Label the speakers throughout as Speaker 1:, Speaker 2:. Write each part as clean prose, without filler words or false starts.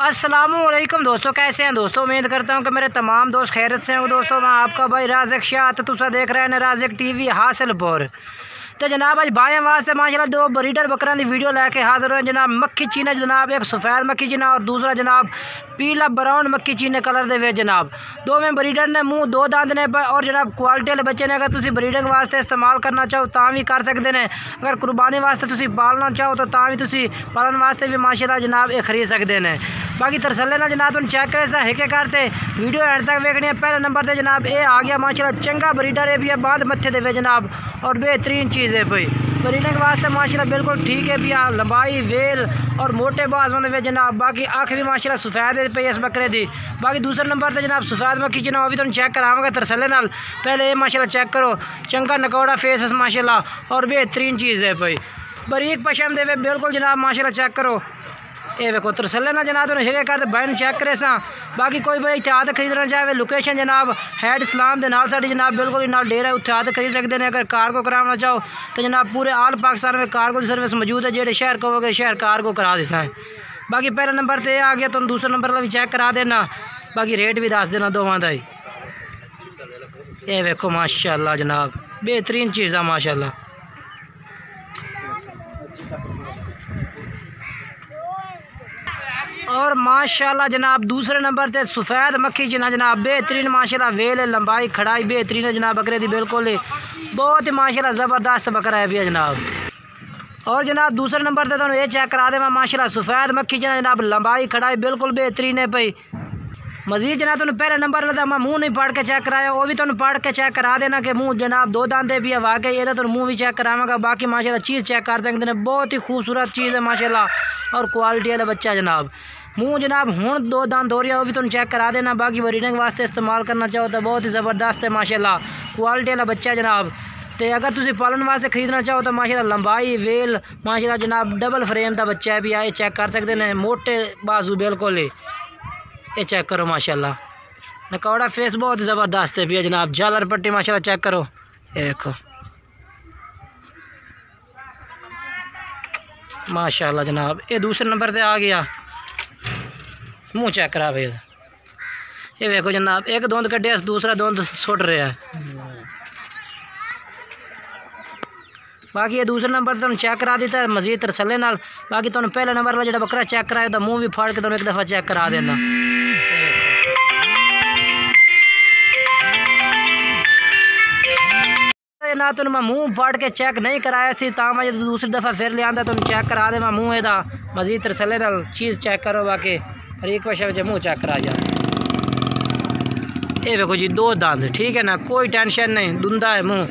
Speaker 1: अस्सलामुअलैकुम दोस्तों, कैसे हैं दोस्तों। उम्मीद करता हूं कि मेरे तमाम दोस्त खैरियत से हैं। दोस्तों मैं आपका भाई राज़िक शाह, तो तुसा देख रहे हैं राज़िक टीवी हासिलपुर। तो जनाब आज भाई वास्ते माशाल्लाह दो ब्रीडर बकरा की वीडियो लेके हाजिर हुए जनाब। मक्खी चीने जनाब, एक सफ़ेद मक्खी चीना और दूसरा जनाब पीला ब्राउन मक्खी चीने कलर दे वे जनाब। दो में ब्रीडर ने मुँह दो दांत ने और जनाब क्वालिटी वाले बच्चे ने अगर तुम ब्रीडिंग वास्ते इस्तेमाल करना चाहो तो भी कर सकते हैं। अगर कुर्बानी वास्ते तुम पालना चाहो तो भी तुम पालन वास्ते भी माशाल्लाह जनाब ये खरीद सकते हैं। बाकी तरसले ना जनाब तुम चेक करे सा हिके करते वीडियो एंड तक वेखनी है। पहले नंबर पर जनाब ये आ गया माशाल्लाह चंगा ब्रीडर है भी है, बांध मत्थे दे जनाब और बेहतरीन चीज़ है भाई। ब्रीडिंग वास्ते माशाल्लाह बिल्कुल ठीक है भी, लंबाई वेल और मोटे बाज वे जनाब। बाकी आँख भी माशाल्लाह सफ़ेद पे इस बकरे दी। बाकी दूसरे नंबर पर जनाब सफ़ेद मक्खी जनाब अभी तुम चेक करावांगे तरसले नाल। पहले ये माशाल्लाह चेक करो, चंगा नकौड़ा फेस है माशाल्लाह और बेहतरीन चीज़ है भाई। बरीक पशम दे बिल्कुल जनाब माशाल्लाह चेक करो। ये देखो तरसले ना जनाब तुम हिके करते बहन चेक करे सा। बाकी कोई भाई इत्याद खरीदना चाहे लोकेशन जनाब हैड इस्लाम के नाल साड़ी जनाब बिल्कुल नाल डेरा है, उत्थे आद खरीद सकते हैं। अगर कार्गो कराना चाहो तो जनाब पूरे आल पाकिस्तान में कार्गो की सर्विस मौजूद है। जेडे शहर कहोगे शहर कार्गो करा देसा है। बाकी पहले नंबर पर आ गया तुम दूसरे नंबर पर भी चेक करा देना। बाकी रेट भी दस देना दोवां दा ही। ये देखो माशाल्लाह जनाब बेहतरीन चीज़ है माशाल्लाह। और माशाल्लाह जनाब दूसरे नंबर पे सफ़ेद मक्खी चीना जनाब बेहतरीन माशाल्लाह वेल लंबाई खड़ाई बेहतरीन है जनाब बकरे दी बिल्कुल ही बहुत ही माशाल्लाह ज़बरदस्त बकरा है भी जनाब। और जनाब दूसरे नंबर पे तो ये चेक करा दे मैं माशाल्लाह सफ़ेद मक्खी चीना जनाब लंबाई खड़ाई बिल्कुल बेहतरीन है भाई। मजीद जनाब तुम पहले नंबर लगा मैं मुँह नहीं पढ़ के चेक कराया, वो भी तुम पढ़ के चेक करा देना कि मुँह जनाब दो दांते भी है वाकई ये तो मुँह भी चेक करावांगा। बाकी माशाल्लाह चीज़ चेक कर सकते हैं, बहुत ही खूबसूरत चीज़ है माशाल्लाह और क्वालिटी वाला बच्चा जनाब। मुँह जनाब हूँ दो दांत हो रही है वो भी तुम चेक करा देना। बाकी ब्रीडिंग वास्ते इस्तेमाल करना चाहो तो बहुत ही ज़बरदस्त है माशाल्लाह क्वालिटी वाला बच्चा जनाब। तो अगर तुम पालन वास्ते खरीदना चाहो तो माशाल्लाह लंबाई वेल माशाल्लाह जनाब डबल फ्रेम का बच्चा है भी ये चेक कर सकते हैं। मोटे बाजू बिल्कुल ही ये चेक करो माशाल्लाह नकौड़ा फेस बहुत ज़बरदस्त है भैया जनाब। झालर पट्टी माशाल्लाह चेक करो, ये देखो माशाल्लाह जनाब। ये दूसरे नंबर पे आ गया, मुँह चेक करा भैया। ये देखो जनाब एक धुंध कटे दूसरा धुंध सुट रहा है। बाकी ये दूसरे नंबर पर तुम चेक करा देता है मजीद तरसले नाल। बाकी तुम पहले नंबर वाला जो बकरा चेक कराया तो मुँह भी फाड़ के तुम एक दफ़ा चेक करा देना। ना तुम मैं मुँह फाड़ के चेक नहीं कराया सी मैं दूसरी दफ़ा फिर ले आंदा तुम चेक करा दे मैं मुँह एदा मजीद तरसले नाल चीज़ चेक करो। बाकी और एक बार मुँह चेक करा जा। ये देखो जी दो दांत ठीक है ना, कोई टेंशन नहीं, धुंधा है मुँह।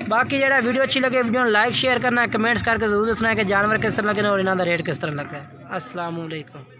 Speaker 1: बाकी जो वीडियो अच्छी लगे वीडियो लाइक शेयर करना है, कमेंट्स करके जरूर दसना है कि जानवर किस तरह लगे और इन्हों का रेट किस तरह लगा है। अस्सलाम वालेकुम।